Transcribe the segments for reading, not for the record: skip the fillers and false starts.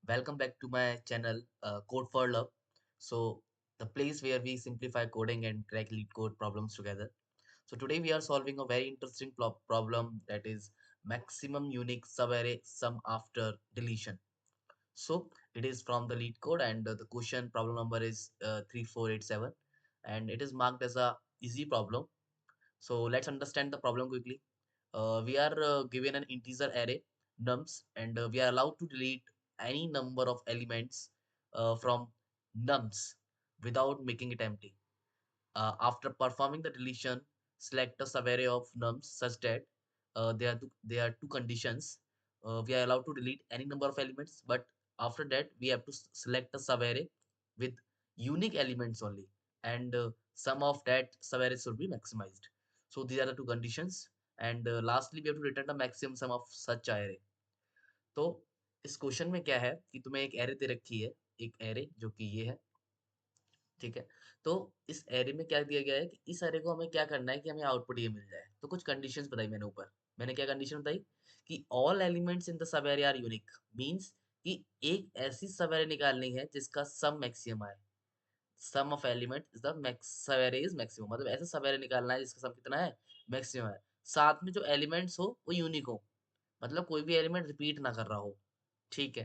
Welcome back to my channel, Code for Love. So, the place where we simplify coding and crack lead code problems together. So, today we are solving a very interesting problem, that is maximum unique subarray sum after deletion. So, it is from the lead code, and the question problem number is 3487, and it is marked as a easy problem. So, let's understand the problem quickly. We are given an integer array nums, and we are allowed to delete any number of elements from nums without making it empty. After performing the deletion, select a subarray of nums such that there are two conditions. We are allowed to delete any number of elements, but after that we have to select a subarray with unique elements only, and some of that subarray should be maximized. So these are the two conditions, and lastly we have to return the maximum sum of such array. तो इस question में क्या है कि तुम्हें एक array दे रखी है, एक एरे जो कि ये है, ठीक है। तो इस एरे में क्या दिया गया है कि इस एरे को हमें क्या करना है कि हमें आउटपुट ये मिल जाए। तो कुछ कंडीशंस बताई मैंने ऊपर। मैंने क्या कंडीशन बताई कि all elements in the sub array are unique, means कि एक ऐसी सब एरे निकालनी है जिसका सम मैक्सिमम आए। Sum of element is the max sub array is maximum, मतलब ऐसा सब एरे निकालना है जिसका सम कितना है, मैक्सिमम है। साथ में जो एलिमेंट्स हो वो यूनिक हो, मतलब कोई भी एलिमेंट रिपीट ना कर रहा हो, ठीक है।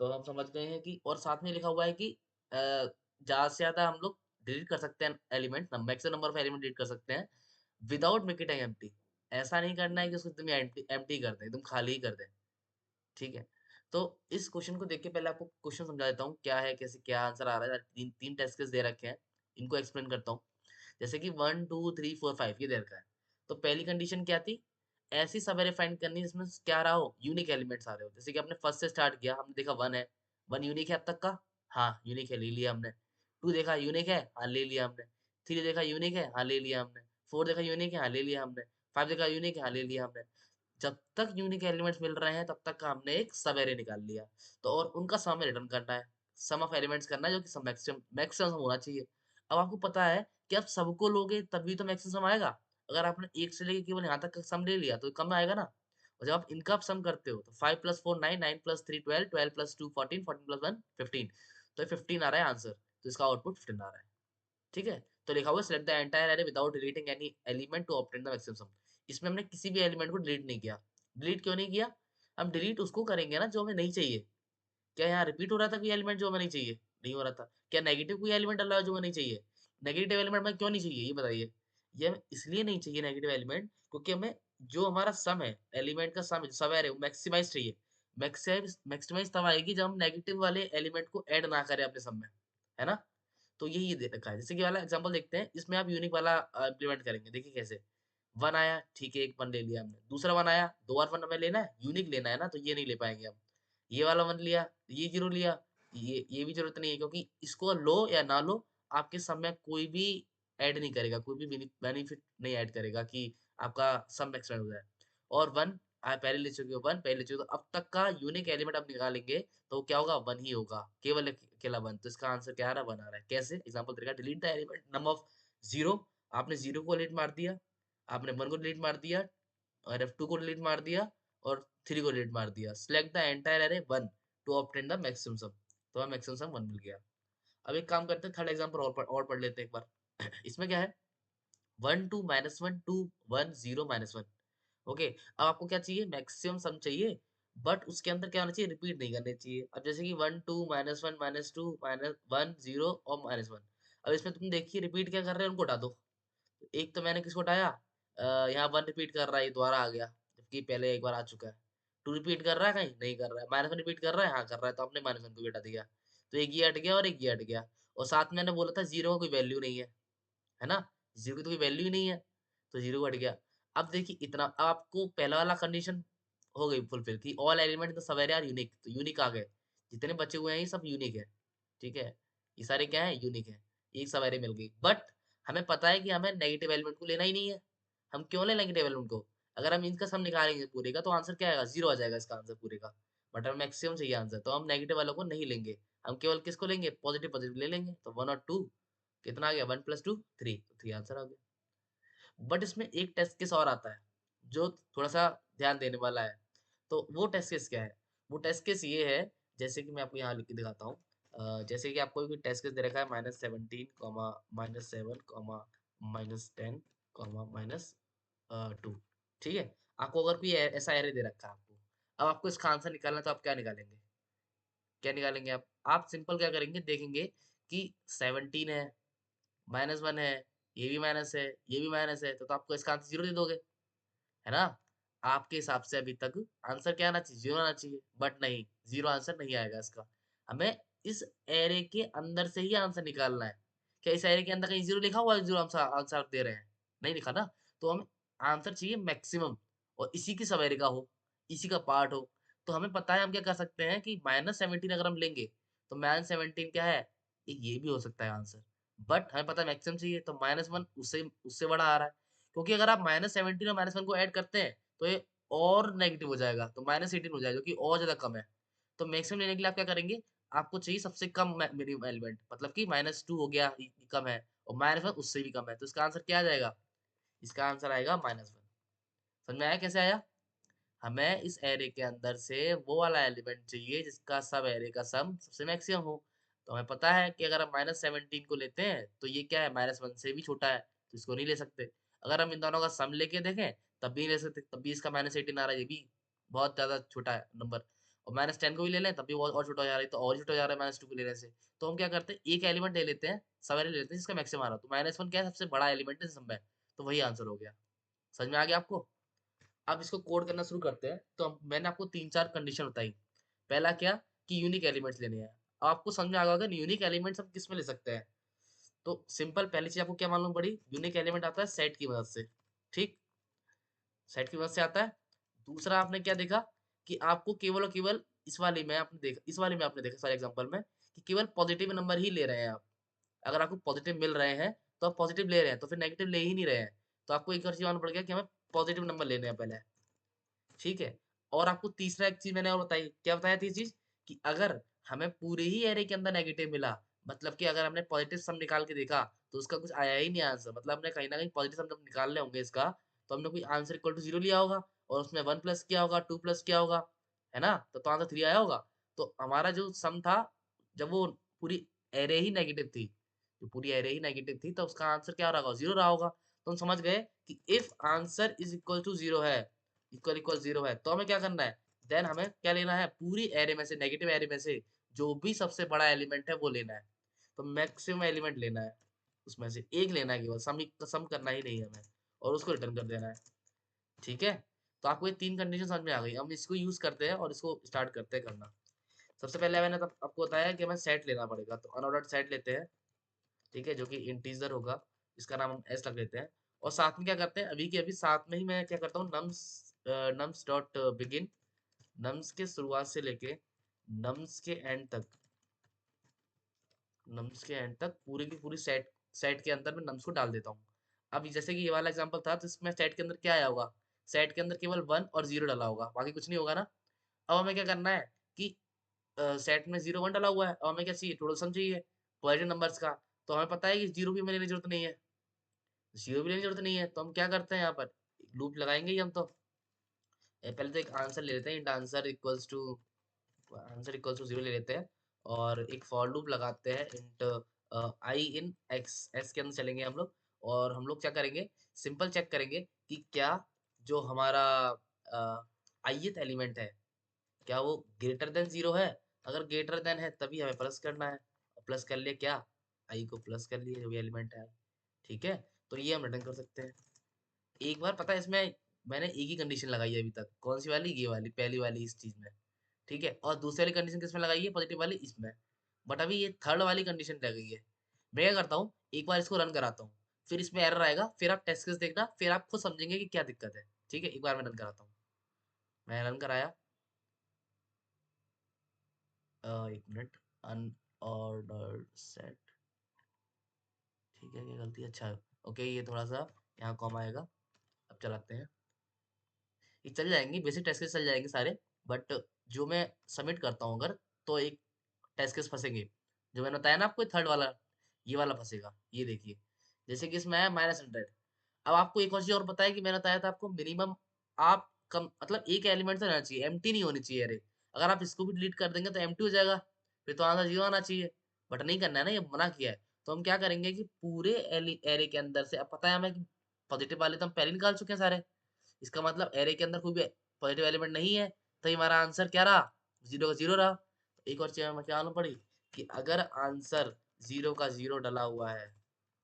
तो हम समझ गए हैं कि, और साथ में लिखा हुआ है कि ज़्यादा से ज़्यादा हम लोग डिलीट कर सकते हैं element, maximum number of element delete कर सकते हैं विदाउट मेकिंग इट एम्प्टी। ऐसा नहीं करना है कि उसको तुम एम्प्टी एम्प्टी कर दें, तुम खाली ही कर दें, ठीक है। तो इस क्वेश्चन को देख के पहले आपको क्वेश्चन समझा देता हूँ क्या है, कैसे क्या आंसर आ रहा है। तीन तीन टेस्ट केस दे रखे हैं, इनको एक्सप्लेन करता हूँ। जैसे कि 1 2 3 4 5 ये दे रखा है। तो पहली कंडीशन क्या थी, ऐसी सबेरे फाइंड करनी जिसमें क्या रहा हो, यूनिक एलिमेंट्स आ रहे हो। जैसे कि आपने फर्स्ट से स्टार्ट किया, हमने देखा 1 है, 1 यूनिक है अब तक का, हाँ यूनिक है, ले लिया हमने। 2 देखा यूनिक है, हाँ ले लिया हमने। 3 देखा यूनिक है, हाँ ले लिया हमने। 4 देखा यूनिक है, हाँ ले लिया हमने। 5 देखा यूनिक है, हाँ ले लिया हमने। जब तक यूनिक एलिमेंट्स मिल रहे हैं तब तक का हमने एक सब एरे निकाल लिया। तो और उनका सम हमें रिटर्न करना है, सम ऑफ एलिमेंट्स करना है जो कि सम मैक्सिमम मैक्सिमम होना चाहिए। अब आपको पता है कि आप सबको लोगे तभी तो मैक्सिमम सम आएगा। अगर आपने एक से लेके केवल यहाँ तक का सम ले लिया तो कम आएगा ना। और जब आप इनका सम करते हो तो 5 + 4 9, 9 + 3 12, 12 + 2 14, 14 + 1 15। तो 15 आ रहा है आंसर, तो इसका आउटपुट 15 आ रहा है, ठीक है। तो लिखा हुआ है select the entire array without deleting any element to obtain the maximum sum. इसमें हमने किसी भी एलिमेंट को डिलीट नहीं किया। डिलीट क्यों नहीं किया, हम डिलीट उसको करेंगे ना जो हमें नहीं चाहिए। क्या यहाँ रिपीट हो रहा था कोई एलिमेंट जो हमें नहीं चाहिए? नहीं हो रहा था। क्या नेगेटिव कोई एलिमेंट डाला है जो हमें नहीं चाहिए? नेगेटिव एलिमेंट हमें क्यों नहीं चाहिए ये बताइए। ये हमें इसलिए नहीं चाहिए नेगेटिव एलिमेंट, क्योंकि हमें जो हमारा सम है, एलिमेंट का सम है, सब है वो मैक्सिमाइज चाहिए। मैक्सिमाइज मैक्सिमाइज तब आएगी जब हम नेगेटिव वाले एलिमेंट को ऐड ना करें अपने सम में, है ना। तो यही दे रखा है। जैसे कि वाला एग्जांपल देखते हैं, इसमें आप यूनिक वाला इम्प्लीमेंट करेंगे, देखिए कैसे। 1 आया, ठीक है, एक 1 ले लिया हमने। दूसरा 1 आया, 2 बार 1 हमें लेना है, यूनिक लेना है ना, तो ये नहीं ले पाएंगे हम। ये वाला 1 लिया, ये 0 लिया, ये भी जरूरत नहीं है, क्योंकि इसको लो या ना लो, आपके सम में कोई भी ऐड नहीं करेगा, कोई भी बेनिफिट नहीं ऐड करेगा कि आपका सम एक्सपेंड हो जाए। और 1 आप पहले ले चुके हो, 1 पहले ले चुके हो, तो अब तक का यूनिक एलिमेंट आप निकालेंगे तो क्या होगा, 1 ही होगा, केवल अकेला 1। तो इसका आंसर क्या आ रहा है, 1 आ रहा है। कैसे, एग्जांपल तरीका, delete the element number of 0। आपने 0 को डिलीट मार दिया, आपने 1 को डिलीट मार दिया, और F2 को डिलीट मार दिया, और 3 को डिलीट मार दिया। Select the entire array 1 to obtain the maximum sum. तो हमें मैक्सिमम सम 1 मिल गया। अब एक काम करते हैं, थर्ड एग्जांपल और पढ़ लेते हैं एक बार। इसमें क्या है, 1 2 -1 2 1 0 -1। ओके, अब आपको क्या चाहिए, मैक्सिमम सम चाहिए, बट उसके अंदर क्या होना चाहिए, रिपीट नहीं करने चाहिए। अब जैसे कि 1 2 -1 -2 -1 0 और -1। अब इसमें तुम देखिए रिपीट क्या कर रहे हैं, उनको हटा दो। एक तो मैंने किसको हटाया, यहाँ 1 रिपीट कर रहा है, ये दोबारा आ गया, जबकि पहले एक बार आ चुका है। 2 रिपीट कर रहा है, कहीं नहीं कर रहा है। -1 रिपीट कर रहा है, हाँ कर रहा है, तो आपने -1 को भी हटा दिया। तो एक ये हट गया और एक ये हट गया। और साथ में मैंने बोला था 0 का कोई वैल्यू नहीं है ना, 0 की तो कोई वैल्यू ही नहीं है, तो 0 हट गया। अब देखिए इतना, अब आपको पहला वाला कंडीशन हो गई फुलफिल कि all element in the sub array are unique, तो यूनिक आ गए। जितने बचे हुए हैं ये सब यूनिक है, ठीक है। ये सारे क्या है, यूनिक है। एक सब एरे मिल गई, बट हमें पता है कि हमें नेगेटिव एलिमेंट को लेना ही नहीं है। हम क्यों लें नेगेटिव एलिमेंट को? अगर हम इनका सम निकालेंगे पूरे का तो आंसर क्या आएगा, 0 आ जाएगा इसका आंसर पूरे का। बट हमें मैक्सिमम चाहिए आंसर, तो हम नेगेटिव वालों को नहीं लेंगे। हम केवल किसको लेंगे, पॉजिटिव पॉजिटिव ले लेंगे। तो 1 और 2 कितना आ गया, 1 + 2 3, तो 3 आंसर आ गया। बट इसमें एक टेस्ट केस और आता है जो थोड़ा सा ध्यान देने वाला है। तो वो टेस्ट केस क्या है, वो टेस्ट केस ये है, जैसे कि मैं आपको यहाँ लिख के दिखाता हूँ। जैसे कि आपको कोई टेस्ट केस दे रखा है -17 कॉमा -7 कॉमा -10 कॉमा -2, ठीक है। आपको अगर कोई ऐसा एरे दे रखा है आपको, अब आपको इसका आंसर निकालना है, तो आप क्या निकालेंगे? क्या निकालेंगे आप? आप सिंपल क्या करेंगे, देखेंगे कि 17 है, -1 है, ये भी माइनस है, ये भी माइनस है, तो आपको इसका आंसर 0 दे दोगे, है ना? आपके हिसाब से अभी तक आंसर क्या आना चाहिए? 0 आना चाहिए, बट नहीं, 0 आंसर नहीं आएगा इसका। हमें इस एरे के अंदर से ही आंसर निकालना है। क्या इस एरे के अंदर कहीं 0 लिखा हुआ है, 0 आंसर आंसर आप दे रहे हैं? नहीं लिखा ना, तो हमें आंसर चाहिए मैक्सिमम, और इसी की सब एरे का हो, इसी का पार्ट हो। तो हमें पता है हम क्या कर सकते हैं कि -17 अगर हम लेंगे, तो -17 क्या है? ये भी हो सकता है आंसर, बट हमें पता है मैक्सिमम चाहिए, तो -1 उससे उससे बड़ा आ रहा है। क्योंकि अगर आप -17 और -1 को ऐड करते हैं, तो ये और नेगेटिव हो जाएगा, तो -18 हो जाएगा, जो कि और ज़्यादा कम है। तो मैक्सिमम लेने के लिए आप क्या करेंगे? आपको चाहिए सबसे कम मिनिमम एलिमेंट, मतलब कि -2 हो गया, ये कम है, और -1 उससे भी कम है, तो इसका आंसर क्या आ जाएगा? इसका आंसर आएगा -1। समझ में आया कैसे आया? हमें इस एरे के अंदर से वो वाला एलिमेंट चाहिए जिसका सब एरे का सम सबसे मैक्सिमम हो। तो हमें पता है कि अगर हम -17 को लेते हैं, तो ये क्या है, -1 से भी छोटा है, तो इसको नहीं ले सकते। अगर हम इन दोनों का सम लेके देखें, तब भी नहीं ले सकते, तब भी इसका -18 आ रहा है, ये भी बहुत ज़्यादा छोटा है नंबर। और -10 को भी ले लें, तब भी बहुत और छोटा हो जा रहा है, तो और ही छोटा हो जा रहा है -2 को लेने से। तो हम क्या करते हैं, एक एलिमेंट ले लेते हैं, सब एरे ले लेते हैं जिसका मैक्सिमम आ रहा है। तो -1 क्या है, सबसे बड़ा एलिमेंट है सम में, तो वही आंसर हो गया। समझ में आ गया आपको? अब इसको कोड करना शुरू करते हैं। तो मैंने आपको 3-4 कंडीशन बताई। पहला क्या, कि यूनिक एलिमेंट्स लेने हैं। अब आपको समझ में आ गया होगा यूनिक एलिमेंट्स हम किस में ले सकते हैं। तो सिंपल पहली चीज आपको क्या मालूम पड़ी, यूनिक एलिमेंट आता है सेट की मदद से। ठीक, सेट की मदद से आता है। दूसरा आपने क्या देखा, कि आपको केवल और केवल इस वाली में आपने देखा सारे एग्जांपल में, कि केवल पॉजिटिव नंबर ही ले रहे हैं आप। अगर आपको पॉजिटिव मिल रहे हैं, तो आप पॉजिटिव ले रहे हैं, तो फिर नेगेटिव ले ही नहीं रहे हैं। तो आपको एक और चीज मालूम पड़ गया कि हमें पॉजिटिव नंबर लेने हैं पहले। ठीक है। और आपको तीसरा एक चीज़ मैंने और बताई, क्या बताया तीसरी चीज़? कि अगर हमें पूरे ही एरे के अंदर नेगेटिव मिला, मतलब कि अगर हमने पॉजिटिव सम निकाल के देखा, तो उसका कुछ आया ही नहीं आंसर, मतलब हमने कहीं न कहीं पॉजिटिव सम जब निकाल रहे होंगे इसका, तो हमने कोई आंसर इक्वल टू 0 लिया होगा, और उसमें 1 प्लस किया होगा, 2 प्लस किया होगा, है ना? तो आंसर 3 आया होगा। तो हमारा जो सम था, जब वो पूरी एरे ही नेगेटिव थी, जो पूरी एरे ही नेगेटिव थी, तो उसका आंसर क्या रहा होगा? 0 रहा होगा। तो हम समझ गए कि if answer is equal to 0 है, इक्वल इक्वल 0 है, तो हमें क्या करना है? देन हमें क्या लेना है? पूरी एरे में से, नेगेटिव एरे में से जो भी सबसे बड़ा एलिमेंट है वो लेना है। तो मैक्सिमम एलिमेंट लेना है, उसमें से एक लेना है केवल, सम करना ही नहीं है हमें, और उसको रिटर्न कर देना है। ठीक है? तो आपको ये 3 कंडीशन समझ में आ गई। हम इसको यूज़ करते हैं और इसको स्टार्ट करते हैं करना। सबसे पहले मैंने तब आपको बताया कि हमें सेट लेना पड़ेगा, तो अनऑर्डर्ड सेट लेते हैं, ठीक है? जो कि इंटीजर होगा, इसका नाम हम एस रख लेते हैं। और साथ में क्या करते हैं, अभी के अभी साथ में ही मैं क्या करता हूँ, नम्स डॉट बिगिन, नम्स के शुरुआत से लेके नम्स के एंड तक, नम्स के एंड तक पूरी की पूरी सेट सेट के अंदर मैं नम्स को डाल देता हूँ। अब जैसे कि ये वाला एग्जांपल था, तो इसमें सेट के अंदर क्या आया होगा, सेट के अंदर केवल 1 और 0 डाला होगा, बाकी कुछ नहीं होगा ना। अब हमें क्या करना है कि सेट में 0 1 डाला हुआ है, अब हमें क्या चाहिए, टोटल सम चाहिए पॉजिटिव नंबर्स का। तो हमें पता है कि 0 भी हमें लेने की जरूरत नहीं है, 0 भी लेने की जरूरत नहीं है, तो हम क्या करते हैं यहाँ पर, लूप लगाएंगे ही हम तो। पहले तो एक आंसर ले लेते हैं, इंट आंसर इक्वल्स टू 0 ले लेते हैं, और एक फॉर लूप लगाते हैं, इंट आई इन एक्स, एक्स के अंदर चलेंगे हम लोग। और हम लोग क्या करेंगे, सिंपल चेक करेंगे कि क्या जो हमारा आईथ एलिमेंट है, क्या वो ग्रेटर देन 0 है। अगर ग्रेटर देन है तभी हमें प्लस करना है, प्लस कर लिए क्या, आई को प्लस कर लिए, जो भी एलिमेंट है। ठीक है, तो ये हम रिटर्न कर सकते हैं। एक बार पता है इसमें मैंने एक ही कंडीशन लगाई है अभी तक, कौन सी वाली, ये वाली पहली वाली इस चीज में। ठीक है, और दूसरी वाली कंडीशन किसमें लगाई है, पॉजिटिव वाली इसमें। बट अभी ये थर्ड वाली कंडीशन लगी है। मैं क्या करता हूँ, एक बार इसको रन कराता हूँ, फिर इसमें एरर आएगा, फिर आप टेस्ट केस देखना, फिर आप खुद समझेंगे कि क्या दिक्कत है। ठीक है, एक बार मैं रन कराता हूँ। मैं रन कराया, एक मिनट, अनऑर्डर्ड सेट, ठीक है, क्या गलती, अच्छा ओके, ये थोड़ा सा यहाँ कॉम आएगा। अब चलाते हैं, ये चल जाएंगे, बेसिक टेस्ट केस चल जाएंगे सारे। बट जो मैं सबमिट करता हूँ अगर, तो एक टेस्ट केस फंसेंगे, जो मैंने बताया ना आपको थर्ड वाला, ये वाला फंसेगा, ये देखिए। जैसे कि इसमें है -100। अब आपको एक और चीज और पता है कि मैंने बताया था आपको, मिनिमम आप कम मतलब एक एलिमेंट से रहना चाहिए, एम्प्टी नहीं होनी चाहिए अरे। अगर आप इसको भी डिलीट कर देंगे तो एम्प्टी हो जाएगा, फिर तो आंसर 0 आना चाहिए, बट नहीं करना है ना, ये मना किया है। तो हम क्या करेंगे कि पूरे एरे के अंदर से, अब पता है हमें कि पॉजिटिव वाले तो हम पहले निकाल चुके हैं सारे, इसका मतलब एरे के अंदर कोई भी पॉजिटिव एलिमेंट नहीं है, तो ये हमारा आंसर क्या रहा, 0 का 0 रहा। एक और चीज हमें क्या मालूम पड़ी कि अगर आंसर 0 का 0 डला हुआ है,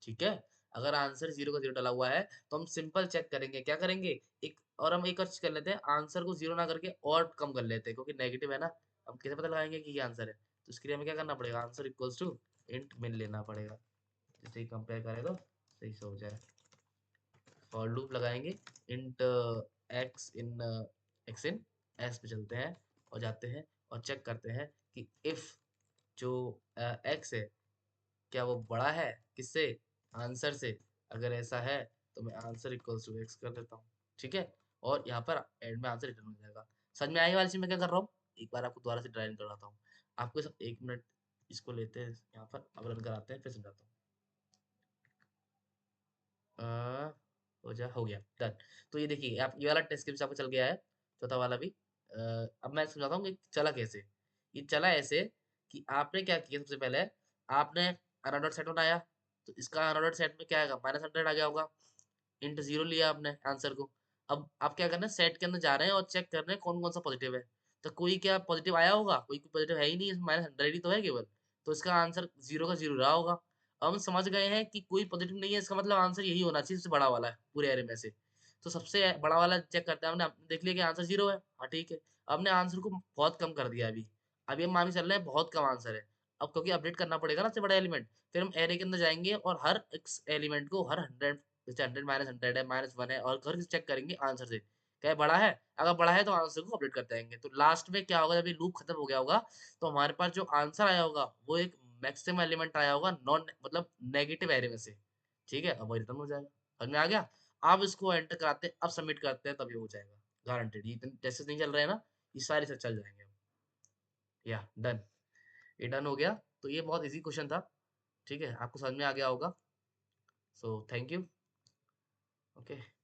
ठीक है, अगर आंसर 0 का 0 डला हुआ है तो हम सिंपल चेक करेंगे, क्या करेंगे, एक और हम एक और चीज कर लेते हैं, आंसर को 0 ना करके और कम कर लेते हैं, क्योंकि नेगेटिव है ना, हम कैसे पता लगाएंगे कि ये आंसर है, तो इसके लिए हमें क्या करना पड़ेगा, आंसर इक्वल्स टू इंट मिन लेना पड़ेगा, जिससे कंपेयर करें तो सही से हो जाए। फॉर लूप लगाएंगे, इंट एक्स इन एस पे चलते हैं और जाते हैं और चेक करते हैं कि इफ जो एक्स है क्या वो बड़ा है किससे, आंसर से, अगर ऐसा है तो मैं आंसर इक्वल्स टू एक्स कर देता हूँ, ठीक है, और यहाँ पर एंड में आंसर रिटर्न हो जाएगा। समझ में आएगी वाली चीज मैं क्या कर रहा हूँ, एक बार आपको दोबारा से ड्राइंग कराता हूँ, आपको सब 1 मिनट इसको लेते हैं यहाँ पर, अब रन कराते हैं फिर समझाता हूँ। हो गया डन। तो ये देखिए आप, ये वाला टेस्ट स्क्रिप्ट आपको चल गया है, चौथा वाला भी। अब मैं समझाता हूँ कि चला कैसे। ये चला ऐसे कि आपने क्या किया, सबसे पहले आपने अनऑर्डर्ड सेट बनाया, तो इसका अनऑर्डर्ड सेट में क्या आएगा, -100 आ गया होगा, इंट 0 लिया आपने आंसर को। अब आप क्या करना है, सेट के अंदर जा रहे हैं और चेक कर रहे हैं कौन कौन सा पॉजिटिव है, तो कोई क्या पॉजिटिव आया होगा, कोई पॉजिटिव है ही नहीं, -100 ही तो है केवल, तो इसका आंसर 0 का 0 रहा होगा। अब हम समझ गए हैं कि कोई पॉजिटिव नहीं है, इसका मतलब आंसर यही होना चाहिए, सबसे बड़ा वाला है पूरे एरे में से। तो सबसे बड़ा वाला चेक करते हैं, हमने देख लिया कि आंसर 0 है, हाँ ठीक है। हमने आंसर को बहुत कम कर दिया अभी हम मान के चल रहे हैं बहुत कम आंसर है। अब क्योंकि अपडेट करना पड़ेगा ना सबसे बड़ा एलिमेंट, फिर हम एरे के अंदर जाएंगे और हर एलिमेंट को हर 100, जैसे 100 -100 है -1 है, और घर चेक करेंगे आंसर से क्या है, बड़ा है, अगर बड़ा है तो आंसर को अपडेट करते रहेंगे। तो लास्ट में क्या होगा, जब ये लूप खत्म हो गया होगा तो हमारे पास जो आंसर आया होगा वो एक मैक्सिमम एलिमेंट आया होगा, नॉन मतलब नेगेटिव एरे में से, ठीक है, अब वो रिटर्न हो जाएगा। समझ में आ गया। अब इसको एंटर कराते हैं, अब सबमिट करते हैं, तब ये हो जाएगा गारंटेड। ये इतने टेस्ट नहीं चल रहे हैं ना, ये सारे से चल जाएंगे। या डन, ये डन हो गया। तो ये बहुत इजी क्वेश्चन था, ठीक है, आपको समझ में आ गया होगा। So thank you. ओके।